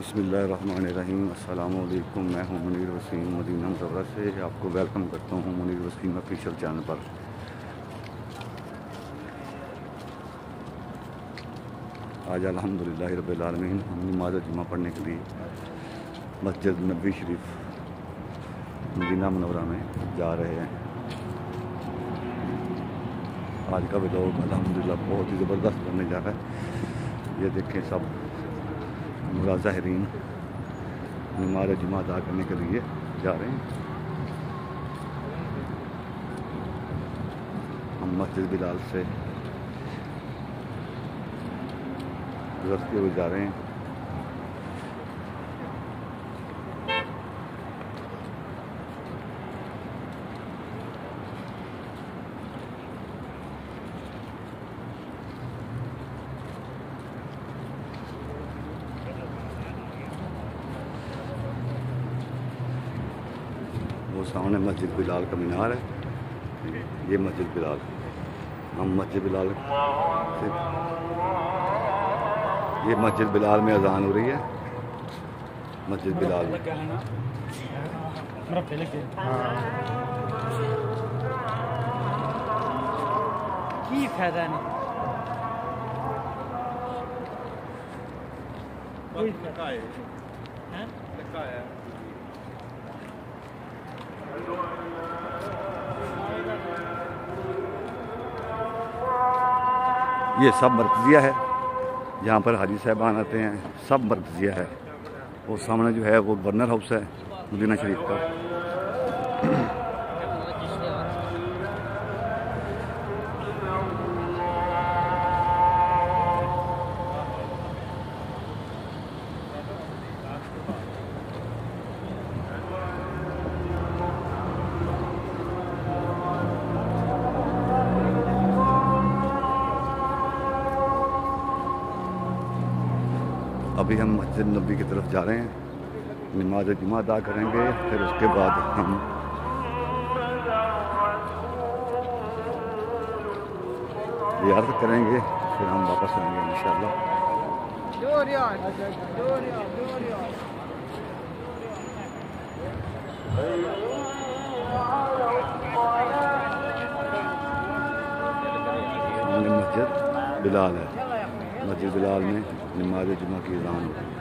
बिस्मिल्लाहिर्रहमानिर्रहीम। अस्सलाम वालेकुम। मैं हूं मुनीर वसीम मदीना मुनव्वरा से। आपको वेलकम करता हूं मुनीर वसीम ऑफिशियल चैनल पर। आज अल्हम्दुलिल्लाह रब्बिल आलमीन हम नमाज़ जुमा पढ़ने के लिए मस्जिद नबी शरीफ मदीना मुनव्वरा में जा रहे हैं। आज का व्लॉग अल्हम्दुलिल्लाह बहुत ही ज़बरदस्त बनने जा रहा है। ये देखें सब मुराज़ाहिरीन नमाज़ जुमा अदा करने के लिए जा रहे हैं। हम मस्जिद बिलाल से गुज़रते हुए जा रहे हैं। वो सामने मस्जिद बिलाल का मीनार है। ये मस्जिद बिलाल, हम मस्जिद बिलाल से, ये मस्जिद बिलाल में अजान हो रही है। मस्जिद बिलाल में की फायदा नहीं, कोई फायदा है। ये सब मरकज़िया है, जहाँ पर हाजी साहबान आते हैं। सब मरकज़िया है। वो सामने जो है वो बर्नर हाउस है मदीना शरीफ का। अभी हम मस्जिद नबी की तरफ जा रहे हैं। नमाज जुमा अदा करेंगे, फिर उसके बाद हम ज़ियारत करेंगे, फिर हम वापस आएंगे इंशाअल्लाह। मस्जिद बिलाल है। मस्जिद बिलाल में नमाज जुमा की अज़ान हो रही है।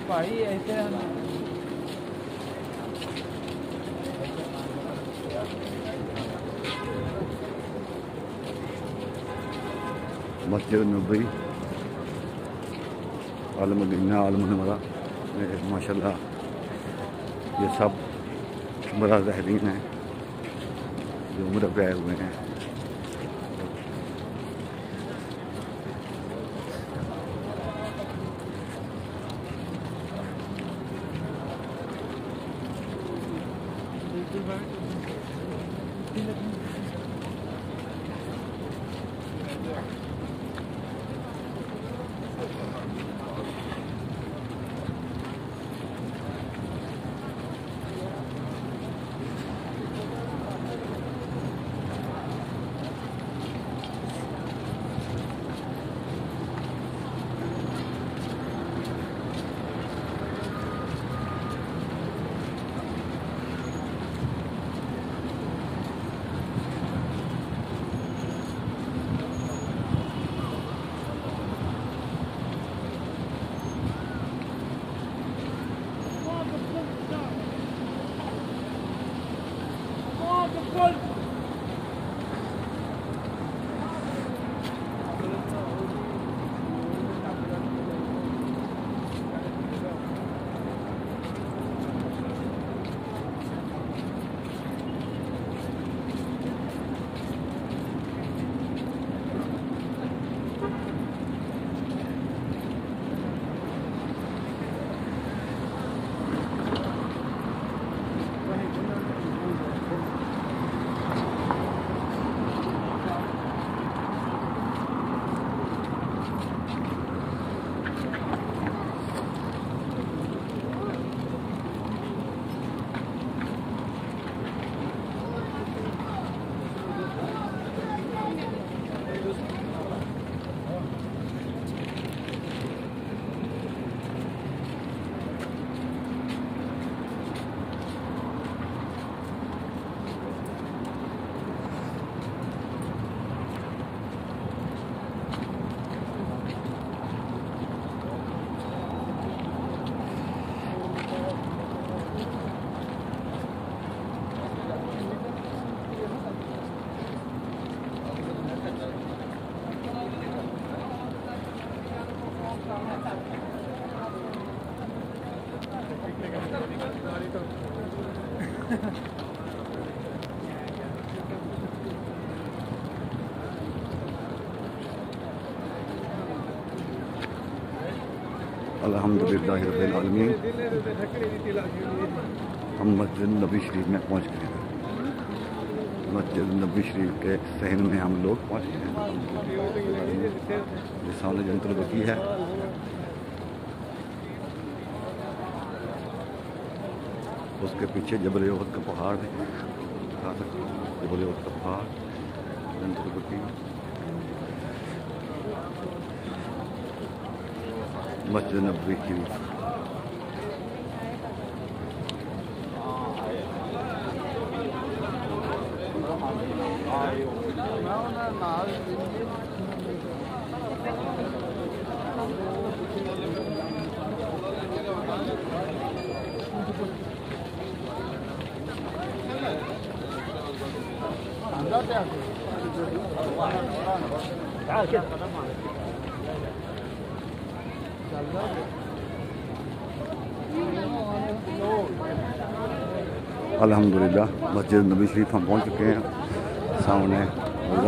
भाई ऐसे मस्जिद नबी आलमदीना आलमनवरा माशाल्लाह ये सब बड़ा ज़हरीन है जो उम्र पे आए हुए हैं। अल्हम्दुलिल्लाह रब्बिल आलमीन। हम मस्जिद नबी शरीफ में पहुंच गए हैं। मस्जिद नबी शरीफ के सहन में हम लोग पहुंच गए हैं। ये सामने जंतुल बकी है। उसके पीछे जबल उहद का पहाड़ है, दिखा सकते हो जबल उहद का पहाड़, जंतुल बकी, मस्जिद नबी शरीफ। अल्हम्दुलिल्लाह मस्जिद नबी शरीफ हम पहुंच चुके हैं। सामने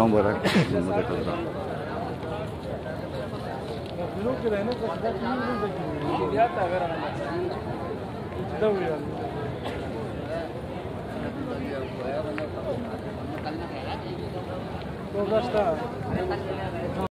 मुबारक तो